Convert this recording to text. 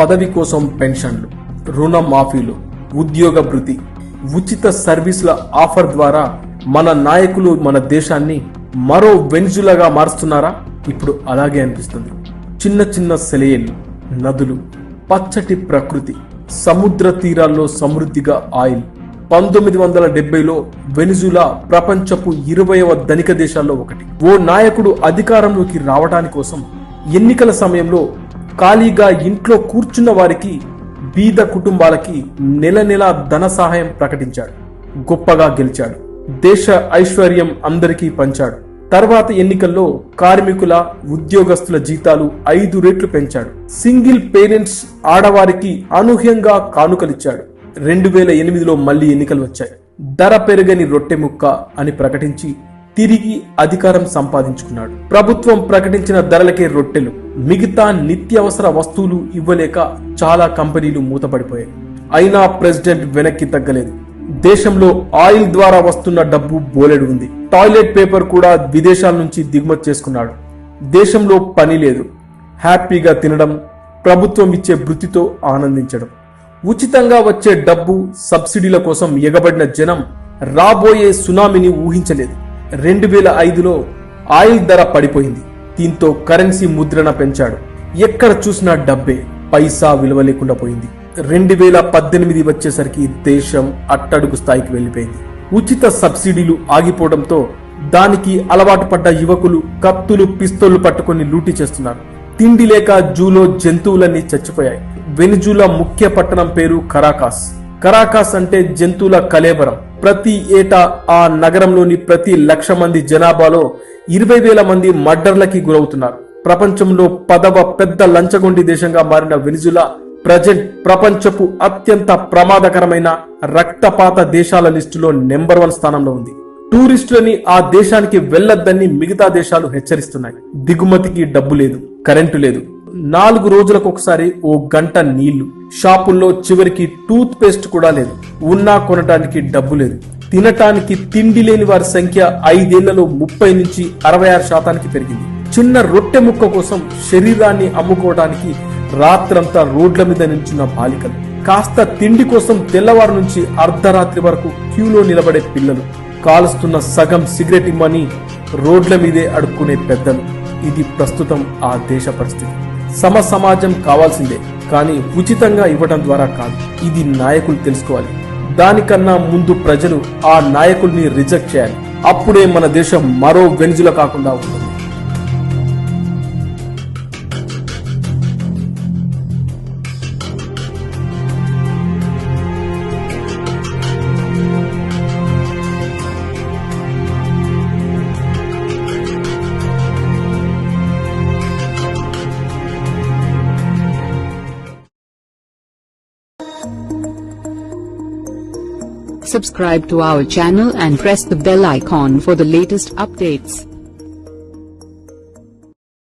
పదవి కోసం పెన్షన్లు, రుణ మాఫీలు, ఉద్యోగ భృతి, ఉచిత సర్వీసుల ఆఫర్ ద్వారా మన నాయకులు మన దేశాన్ని మరో వెనిజులాగా మారుస్తున్నారా? ఇప్పుడు అలాగే అనిపిస్తుంది. చిన్న చిన్న సెలయేళ్లు, నదులు, పచ్చటి ప్రకృతి, సముద్ర తీరాల్లో సమృద్ధిగా ఆయిల్. 1970లో వెనిజులా ప్రపంచపు 20వ ధనిక దేశాల్లో ఒకటి. ఓ నాయకుడు అధికారంలోకి రావడానికి కోసం ఎన్నికల సమయంలో ఖాళీగా ఇంట్లో కూర్చున్న వారికి, బీద కుటుంబాలకి నెల నెలా ధన సహాయం ప్రకటించాడు. గొప్పగా గెలిచాడు. దేశ ఐశ్వర్యం అందరికీ పంచాడు. తర్వాత ఎన్నికల్లో కార్మికుల, ఉద్యోగస్తుల జీతాలు 5 రెట్లు పెంచాడు. సింగిల్ పేరెంట్స్ ఆడవారికి అనూహ్యంగా కానుకలిచ్చాడు. 2008లో మళ్లీ ఎన్నికలు వచ్చాయి. ధర పెరగని రొట్టె ముక్క అని ప్రకటించి తిరిగి అధికారం సంపాదించుకున్నాడు. ప్రభుత్వం ప్రకటించిన ధరలకే రొట్టెలు, మిగతా నిత్యావసర వస్తువులు ఇవ్వలేక చాలా కంపెనీలు మూతపడిపోయాయి. అయినా ప్రెసిడెంట్ వెనక్కి తగ్గలేదు. దేశంలో ఆయిల్ ద్వారా వస్తున్న డబ్బు బోలెడు ఉంది. టాయిలెట్ పేపర్ కూడా విదేశాల నుంచి దిగుమతి చేసుకున్నాడు. దేశంలో పని లేదు. హ్యాపీగా తినడం, ప్రభుత్వం ఇచ్చే భృతితో ఆనందించడం. ఉచితంగా వచ్చే డబ్బు, సబ్సిడీల కోసం ఎగబడిన జనం రాబోయే సునామీని ఊహించలేదు. 2005లో ఆయిల్ ధర పడిపోయింది. దీంతో కరెన్సీ ముద్రణ పెంచాడు. ఎక్కడ చూసినా డబ్బే, పైసా విలువ లేకుండా పోయింది. 2018 వచ్చేసరికి దేశం అట్టడుగు స్థాయికి వెళ్లిపోయింది. ఉచిత సబ్సిడీలు ఆగిపోవడంతో దానికి అలవాటు పడ్డ యువకులు కత్తులు, పిస్తోళ్లు పట్టుకుని లూటీ చేస్తున్నారు. తిండి లేక జూలో జంతువులన్నీ చచ్చిపోయాయి. వెనిజులా ముఖ్య పట్టణం పేరు కరాకాస్. కరాకాస్ అంటే జంతువుల కలేబరం. ప్రతి ఏటా ఆ నగరంలోని ప్రతి 1,00,000 మంది జనాభాలో 20,000 మంది మర్డర్లకి గురవుతున్నారు. ప్రపంచంలో 10వ పెద్ద లంచగొండి దేశంగా మారిన వెనిజులా ప్రజెంట్ ప్రపంచపు అత్యంత ప్రమాదకరమైన రక్తపాత దేశాల లిస్టులో నెంబర్ 1 స్థానంలో ఉంది. టూరిస్టులని ఆ దేశానికి వెళ్లొద్దని మిగతా దేశాలు హెచ్చరిస్తున్నాయి. దిగుమతికి డబ్బు లేదు, కరెంటు లేదు. 4 రోజులకు ఒకసారి ఓ గంట నీళ్లు. షాపుల్లో చివరికి టూత్ పేస్ట్ కూడా లేదు. ఉన్నా కొనటానికి డబ్బు లేదు. తినటానికి తిండి లేని వారి సంఖ్య 5 ఏళ్లలో 30 నుంచి 66% పెరిగింది. చిన్న రొట్టె ముక్క కోసం శరీరాన్ని అమ్ముకోవడానికి రాత్రంతా రోడ్ల మీద నిల్చున్న బాలికలు, కాస్త తిండి కోసం తెల్లవారు నుంచి అర్ధరాత్రి వరకు క్యూలో నిలబడే పిల్లలు, కాలుస్తున్న సగం సిగరెట్ ఇమ్మని రోడ్ల మీదే అడుక్కునే పెద్దలు. ఇది ప్రస్తుతం ఆ దేశ పరిస్థితి. సమాజం కావాల్సిందే, కానీ ఉచితంగా ఇవ్వడం ద్వారా కాదు. ఇది నాయకులు తెలుసుకోవాలి. దానికన్నా ముందు ప్రజలు ఆ నాయకుల్ని రిజెక్ట్ చేయాలి. అప్పుడే మన దేశం మరో వెనిజులా కాకుండా ఉంటుంది. Subscribe to our channel and press the bell icon for the latest updates.